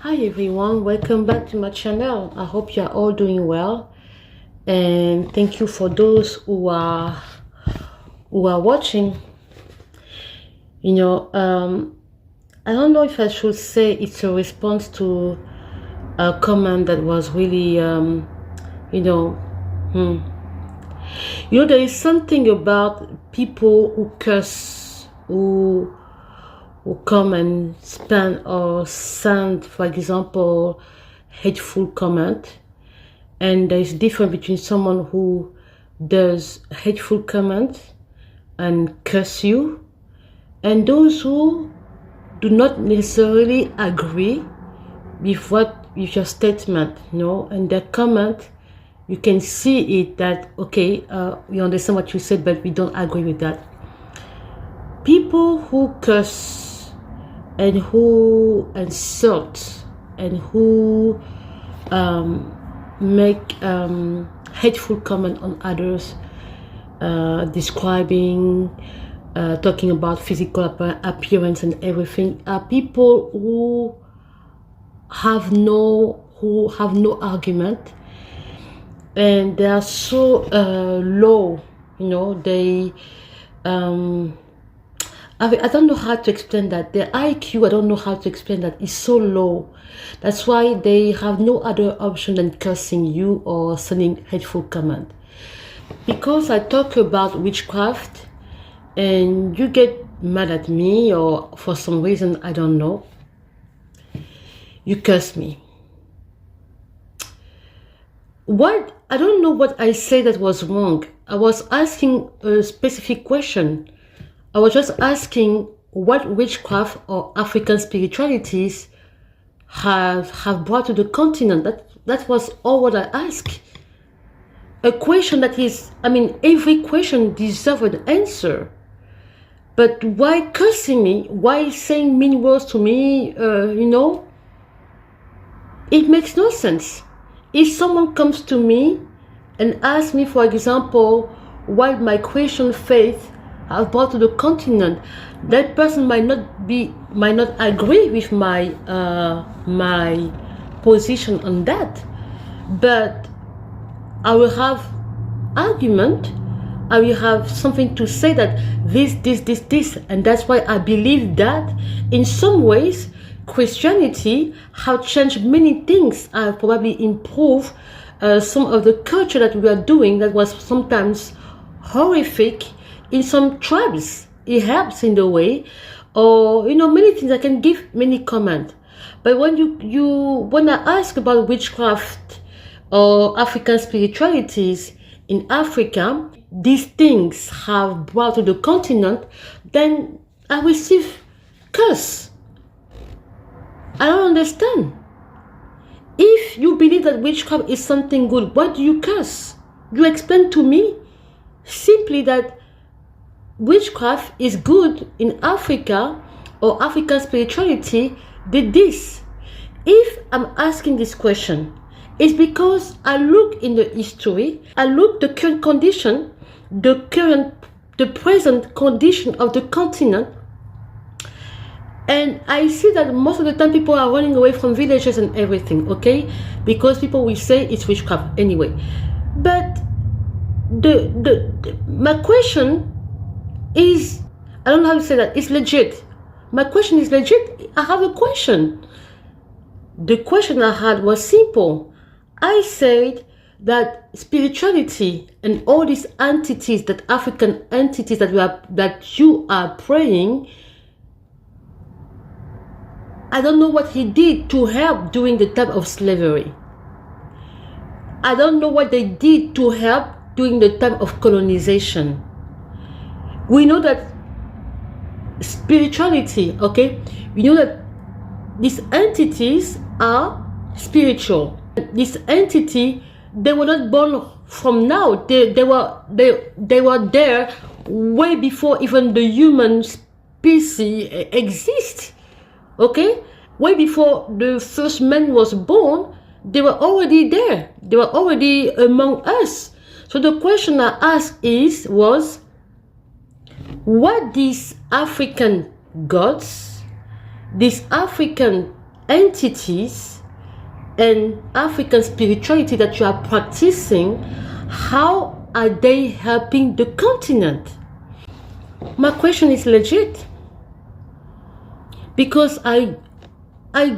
Hi everyone, welcome back to my channel. I hope you are all doing well, and thank you for those who are watching. I don't know if I should say it's a response to a comment that was really there is something about people who curse, who come and spam or send, for example, hateful comment. And there is difference between someone who does hateful comment and curse you, and those who do not necessarily agree with your statement, and their comment, you can see it that, okay, we understand what you said, but we don't agree with that. People who curse and who insult and who make hateful comment on others, describing, talking about physical appearance and everything, are people who have no argument, and they are so low. They I don't know how to explain that. Their IQ, I don't know how to explain that. It's so low. That's why they have no other option than cursing you or sending hateful comment. Because I talk about witchcraft and you get mad at me, or for some reason, I don't know, you curse me. I don't know what I said that was wrong. I was asking a specific question. I was just asking what witchcraft or African spiritualities have brought to the continent. That was all what I asked. A question that is, every question deserves an answer. But why cursing me? Why saying mean words to me? It makes no sense. If someone comes to me and asks me, for example, why my Christian faith have brought to the continent, that person might not agree with my position on that, but I will have argument. I will have something to say that this, and that's why I believe that in some ways Christianity have changed many things. Have probably improved some of the culture that we are doing that was sometimes horrific in some tribes. It helps in the way, or many things. I can give many comments, but when when I ask about witchcraft or African spiritualities in Africa, these things have brought to the continent, then I receive curse. I don't understand. If you believe that witchcraft is something good, why do you curse? You explain to me simply that witchcraft is good in Africa, or African spirituality did this. If I'm asking this question, it's because I look in the history, I look the current condition, the present condition of the continent, and I see that most of the time people are running away from villages and everything, okay? Because people will say it's witchcraft anyway. But my question is, I don't know how to say that, it's legit. My question is legit. I have a question. The question I had was simple. I said that spirituality and all these entities, that African entities that you are praying, I don't know what he did to help during the time of slavery. I don't know what they did to help during the time of colonization. We know that spirituality, okay? We know that these entities are spiritual. This entity, they were not born from now. They were there way before even the human species exists. Okay? Way before the first man was born, they were already there. They were already among us. So the question I asked was, what these African gods, these African entities and African spirituality that you are practicing, how are they helping the continent? My question is legit, because I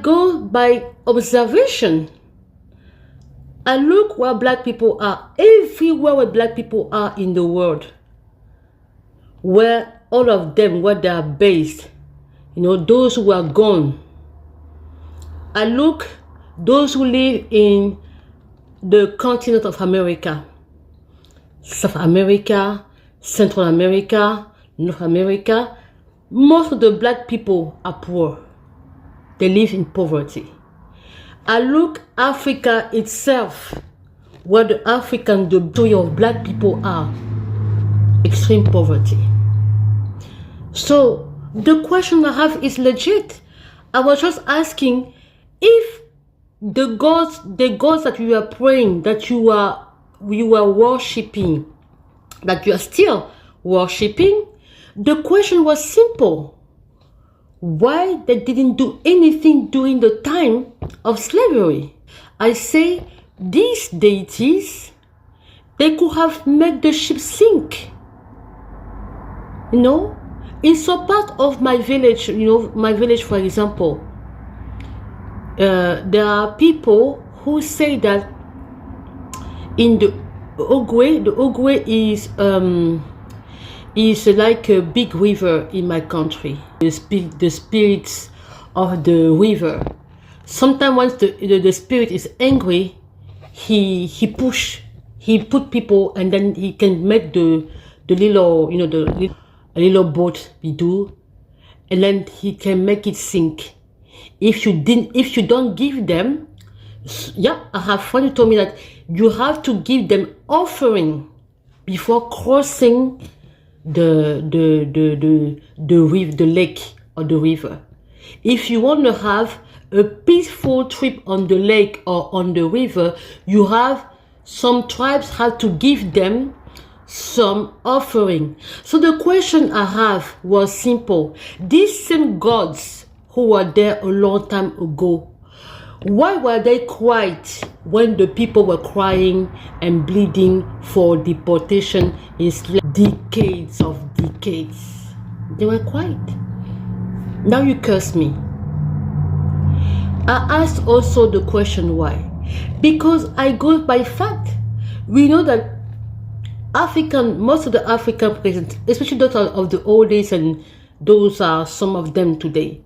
go by observation. I look where black people are, everywhere where black people are in the world, where all of them, where they are based, those who are gone. I look those who live in the continent of America, South America, Central America, North America. Most of the black people are poor. They live in poverty. I look Africa itself, where the majority of black people are, extreme poverty. So the question I have is legit. I was just asking if the gods that you are praying, that you are worshipping, that you are still worshipping, the question was simple. Why they didn't do anything during the time of slavery? I say these deities, they could have made the ship sink. In some part of my village, my village, for example, there are people who say that in the Ogwe is like a big river in my country. The spirits of the river. Sometimes once the spirit is angry, he put people, and then he can make the little a little boat we do, and then he can make it sink. If you don't give them, I have friends who told me that you have to give them offering before crossing the lake or the river. If you want to have a peaceful trip on the lake or on the river, some tribes have to give them some offering. So the question I have was simple. These same gods who were there a long time ago, why were they quiet when the people were crying and bleeding for deportation in decades of decades? They were quiet. Now you curse me. I asked also the question why. Because I go by fact. We know that most of the African presidents, especially those of the old days, and those are some of them today,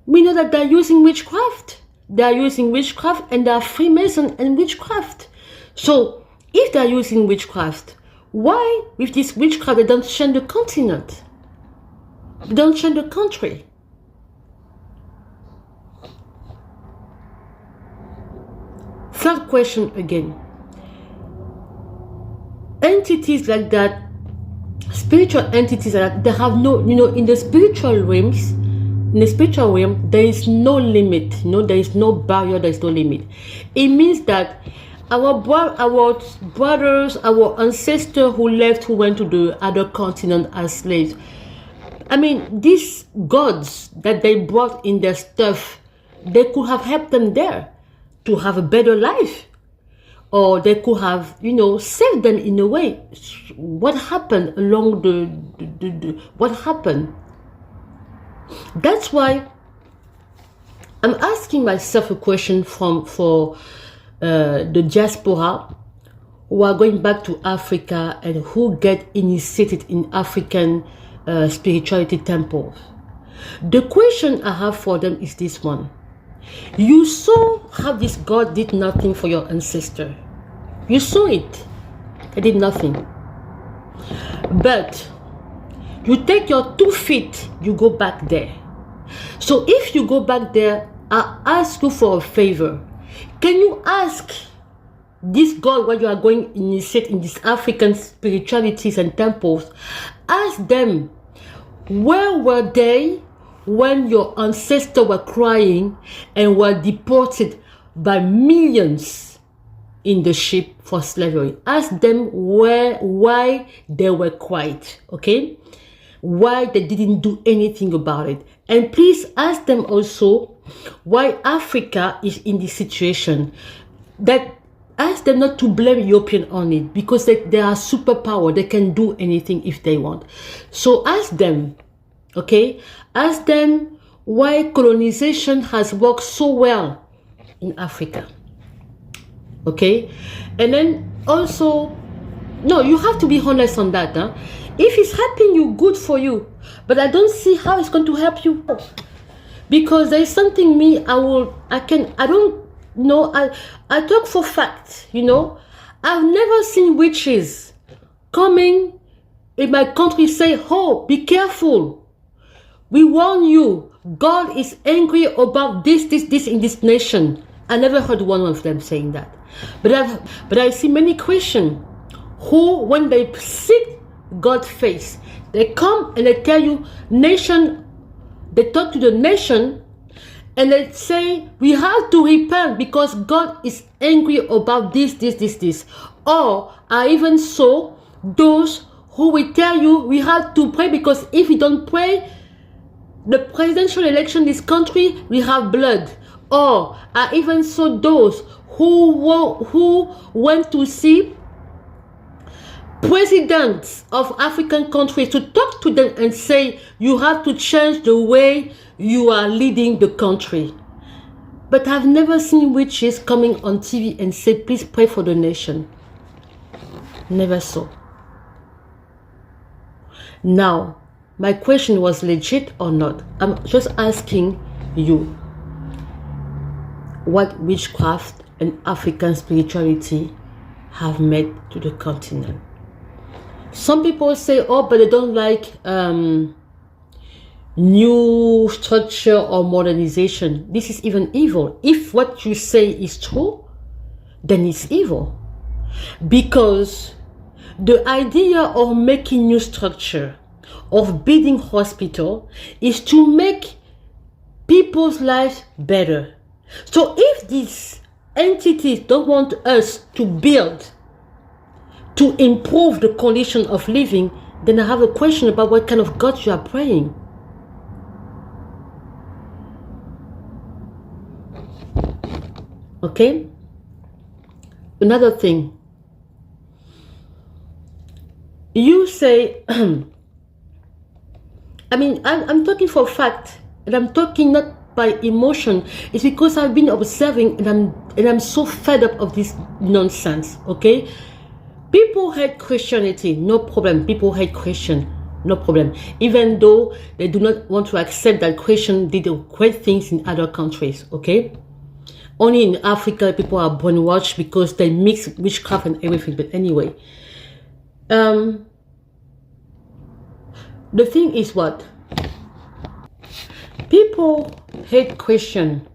we know that they're using witchcraft. They are using witchcraft, and they are Freemason and witchcraft. So if they are using witchcraft, why with this witchcraft they don't change the continent? They don't change the country. Third question again. Entities like that, spiritual entities like that, they have no, in the spiritual realms, in the spiritual realm, there is no limit. There is no barrier, there is no limit. It means that our brothers, our ancestors who went to the other continent as slaves, these gods that they brought in their stuff, they could have helped them there to have a better life. Or they could have, saved them in a way. What happened along what happened? That's why I'm asking myself a question for the diaspora who are going back to Africa and who get initiated in African spirituality temples. The question I have for them is this one. You saw how this God did nothing for your ancestor. You saw it. They did nothing. But you take your 2 feet, you go back there. So if you go back there, I ask you for a favor. Can you ask this God, when you are going to initiate in these African spiritualities and temples, ask them, where were they when your ancestors were crying and were deported by millions in the ship for slavery? Ask them why they were quiet, okay? Why they didn't do anything about it. And please ask them also why Africa is in this situation. That ask them not to blame European on it, because they are superpower. They can do anything if they want. So ask them, okay? Ask them why colonization has worked so well in Africa. Okay? And then also, no, you have to be honest on that. Huh? If it's helping you, good for you. But I don't see how it's going to help you. Because there's something I don't know. I talk for fact, you know. I've never seen witches coming in my country say, oh, be careful. We warn you. God is angry about this in this nation. I never heard one of them saying that. But I see many Christians who, when they seek God's face, they come and they tell you, nation, they talk to the nation, and they say, we have to repent because God is angry about this. Or I even saw those who will tell you, we have to pray because if we don't pray, the presidential election in this country, we have blood. Or I even saw those who went to see presidents of African countries to talk to them and say, you have to change the way you are leading the country. But I've never seen witches coming on TV and say, please pray for the nation. Never saw. Now, my question was legit or not? I'm just asking you what witchcraft and African spirituality have made to the continent. Some people say, oh, but they don't like new structure or modernization. This is even evil. If what you say is true, then it's evil. Because the idea of making new structure, of building hospital, is to make people's lives better. So if these entities don't want us to build, to improve the condition of living, then I have a question about what kind of God you are praying. Okay? Another thing. You say, I mean, I'm talking for fact, and I'm talking not by emotion. It's because I've been observing, and I'm so fed up of this nonsense. Okay? People hate Christianity, no problem. People hate Christian, no problem. Even though they do not want to accept that Christian did great things in other countries, okay? Only in Africa, people are brainwashed because they mix witchcraft and everything. But anyway, the thing is what? People hate Christian,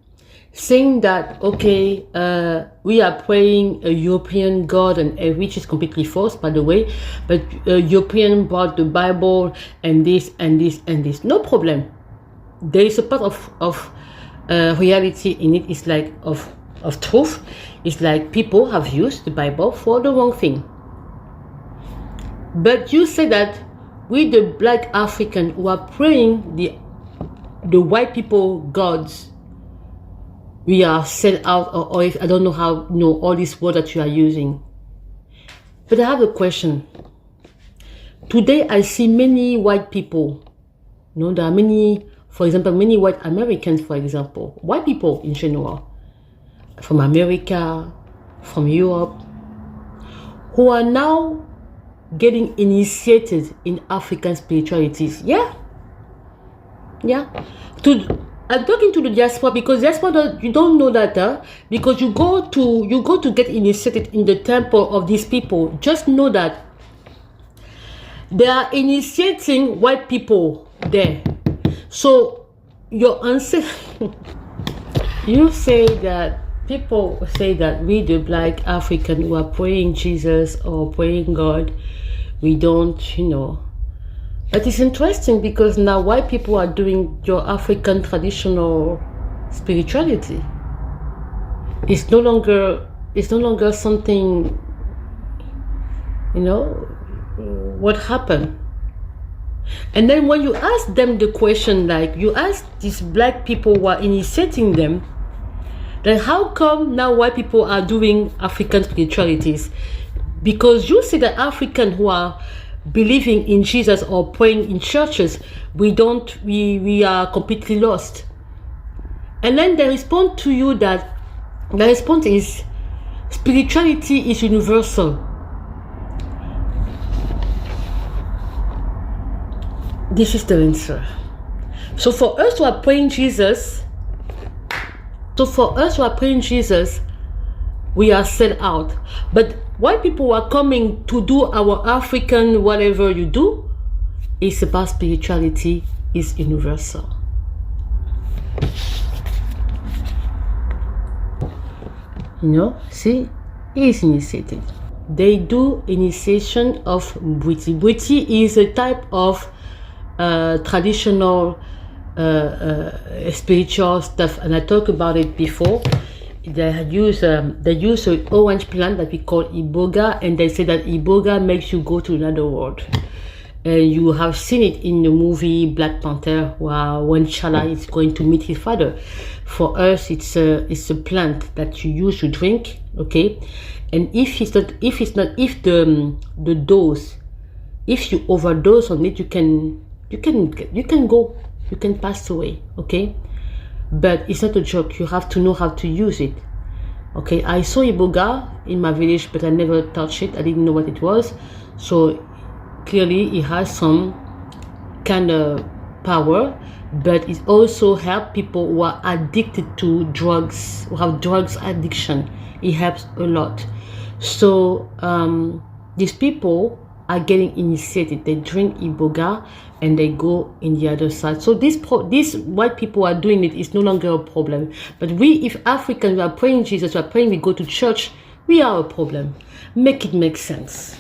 saying that, okay, we are praying a European God, and which is completely false, by the way, but European brought the Bible and this and this and this. No problem. There is a part of reality in it. It's like of truth. It's like people have used the Bible for the wrong thing. But you say that we, the black African, who are praying the white people gods, we are sent out, or if I don't know how, all these words that you are using. But I have a question. Today I see many white people. There are many, for example, many white Americans, for example, white people in general, from America, from Europe, who are now getting initiated in African spiritualities. Yeah. I'm talking to the diaspora, because diaspora, you don't know that, because you go to get initiated in the temple of these people. Just know that they are initiating white people there. So your answer, you say that people say that we, the black African who are praying Jesus or praying God, we don't, But it's interesting because now white people are doing your African traditional spirituality. It's no longer something, what happened. And then when you ask them the question, like you ask these black people who are initiating them, then how come now white people are doing African spiritualities? Because you see the African who are believing in Jesus or praying in churches, we are completely lost. And then they respond to you that the response is spirituality is universal. This is the answer. So for us who are praying Jesus, we are set out. But white people are coming to do our African whatever you do, it's about spirituality is universal. You know, see, he is initiated. They do initiation of Bwiti. Bwiti is a type of traditional spiritual stuff, and I talked about it before. They use an orange plant that we call iboga, and they say that iboga makes you go to another world. And you have seen it in the movie Black Panther, where when T'Challa is going to meet his father. For us, it's a plant that you use to drink, okay? And if the dose, if you overdose on it, you can pass away, okay? But it's not a joke. You have to know how to use it, okay? I saw iboga in my village, but I never touched it. I didn't know what it was. So clearly it has some kind of power, but it also helps people who are addicted to drugs, who have drugs addiction. It helps a lot. So these people are getting initiated. They drink iboga and they go in the other side. So these white people are doing it. It's no longer a problem. But we, if Africans, we are praying Jesus, we are praying, we go to church, we are a problem. Make it make sense.